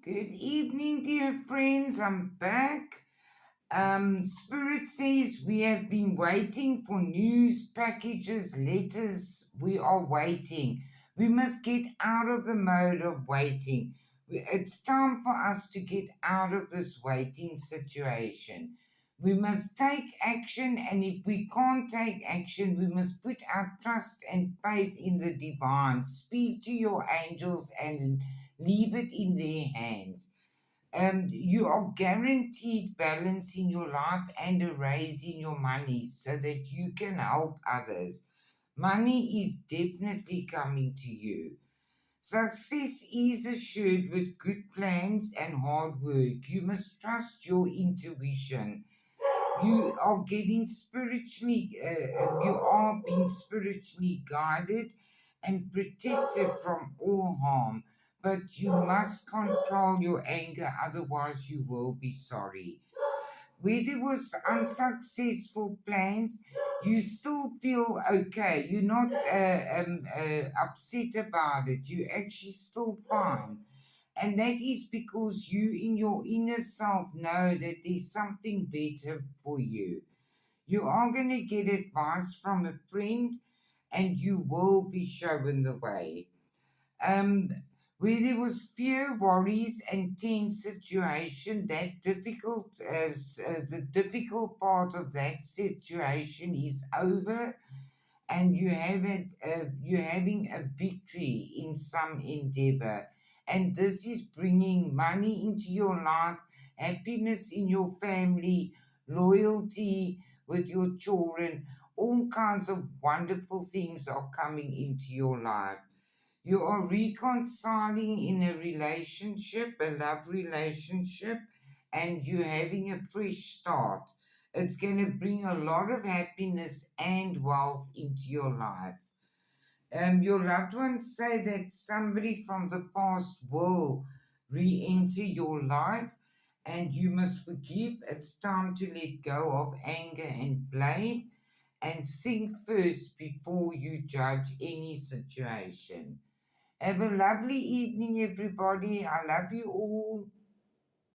Good evening, dear friends. I'm back. Spirit says we have been waiting for news, packages, letters. We are waiting. We must get out of the mode of waiting. It's time for us to get out of this waiting situation. We must take action, and if we can't take action, we must put our trust and faith in the divine. Speak to your angels and leave it in their hands. You are guaranteed balance in your life and a raise in your money so that you can help others. Money is definitely coming to you. Success is assured with good plans and hard work. You must trust your intuition. You are getting spiritually, you are being spiritually guided and protected from all harm. But you must control your anger, otherwise, you will be sorry. Where there was unsuccessful plans, you still feel okay. You're not upset about it. You actually still fine. And that is because you, in your inner self, know that there's something better for you. You are going to get advice from a friend and you will be shown the way. Um, where there was fear, worries, and tense situation, the difficult part of that situation is over, and you're having a victory in some endeavor, and this is bringing money into your life, happiness in your family, loyalty with your children. All kinds of wonderful things are coming into your life. You are reconciling in a relationship, a love relationship, and you're having a fresh start. It's going to bring a lot of happiness and wealth into your life. Your loved ones say that somebody from the past will re enter your life, and you must forgive. It's time to let go of anger and blame and think first before you judge any situation. Have a lovely evening, everybody. I love you all.